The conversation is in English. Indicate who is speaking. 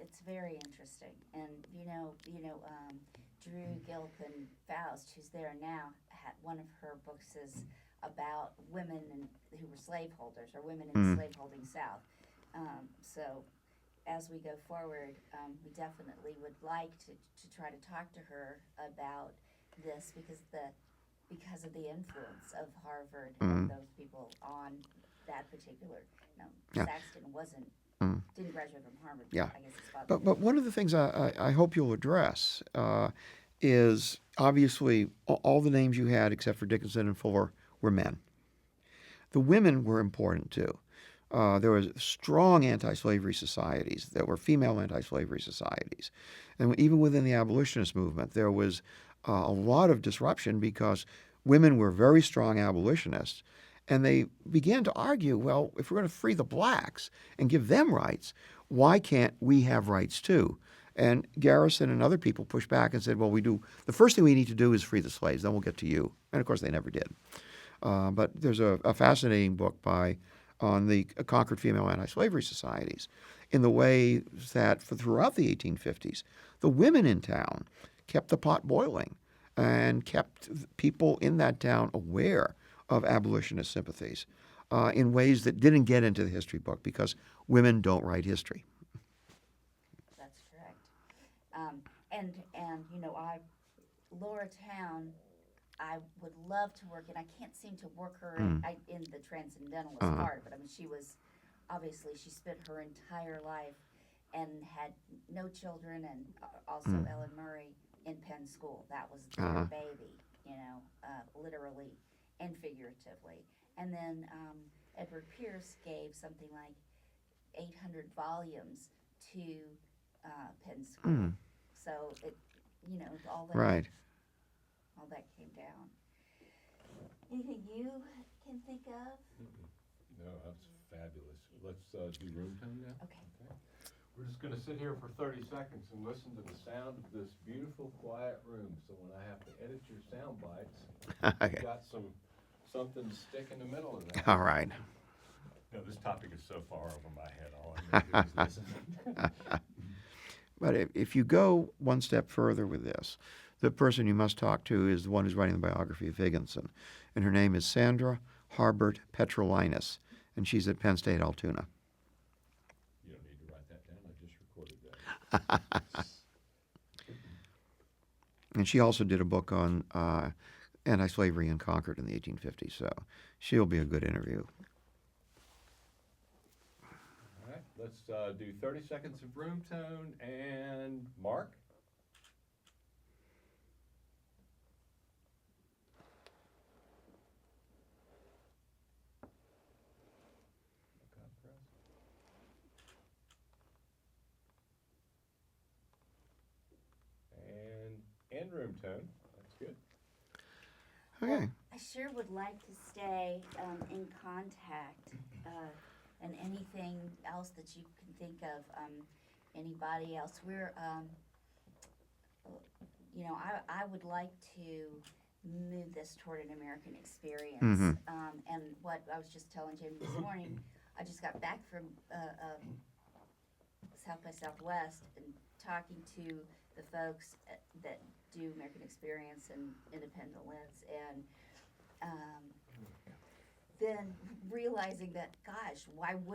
Speaker 1: it's very interesting, and Drew Gilpin Faust, who's there now, one of her books is about women who were slaveholders or women in the
Speaker 2: Mm.
Speaker 1: slaveholding South. So as we go forward, we definitely would like to try to talk to her about this because of the influence of Harvard and
Speaker 2: Mm.
Speaker 1: those people on that particular.
Speaker 2: Yeah.
Speaker 1: Saxton
Speaker 2: Mm.
Speaker 1: didn't graduate from Harvard.
Speaker 2: Yeah.
Speaker 1: I guess his father
Speaker 2: But
Speaker 1: did.
Speaker 2: one of the things I hope you'll address is obviously all the names you had except for Dickinson and Fuller were men. The women were important too. There was strong anti-slavery societies. There were female anti-slavery societies, and even within the abolitionist movement, there was a lot of disruption because women were very strong abolitionists, and they began to argue, well, if we're going to free the blacks and give them rights, why can't we have rights too? And Garrison and other people pushed back and said, well, we do. The first thing we need to do is free the slaves. Then we'll get to you. And of course, they never did. But there's a fascinating book on the conquered female anti-slavery societies in the way that throughout the 1850s, the women in town kept the pot boiling and kept people in that town aware of abolitionist sympathies in ways that didn't get into the history book because women don't write history.
Speaker 1: That's correct. And Laura Town, I would love to work, and I can't seem to work her in the transcendentalist
Speaker 2: Uh-huh.
Speaker 1: part. But I mean, she spent her entire life and had no children, and also Ellen Murray in Penn School. That was their
Speaker 2: Uh-huh.
Speaker 1: baby, literally and figuratively. And then Edward Pierce gave something like 800 volumes to Penn School. So
Speaker 2: Right.
Speaker 1: all that came down. Anything you can think of?
Speaker 3: No, that's fabulous. Let's do room tone now.
Speaker 1: Okay.
Speaker 3: We're just going to sit here for 30 seconds and listen to the sound of this beautiful, quiet room. So when I have to edit your sound bites, you've got something to stick in the middle of that.
Speaker 2: All right.
Speaker 3: No, this topic is so far over my head. All I'm going to do is listen.
Speaker 2: But if you go one step further with this, the person you must talk to is the one who's writing the biography of Higginson. And her name is Sandra Harbert Petrolinas, and she's at Penn State Altoona.
Speaker 3: You don't need to write that down. I just recorded that.
Speaker 2: And she also did a book on anti-slavery in Concord in the 1850s, so she'll be a good interview.
Speaker 3: All right, let's do 30 seconds of room tone, and Mark? And room tone. That's good.
Speaker 2: Okay.
Speaker 1: Well, I sure would like to stay in contact, and anything else that you can think of, anybody else. I would like to move this toward an American experience.
Speaker 2: Mhm.
Speaker 1: And what I was just telling Jamie this morning, I just got back from South by Southwest and talking to the folks that do American Experience and Independent Lens, and then realizing that, gosh, why wouldn't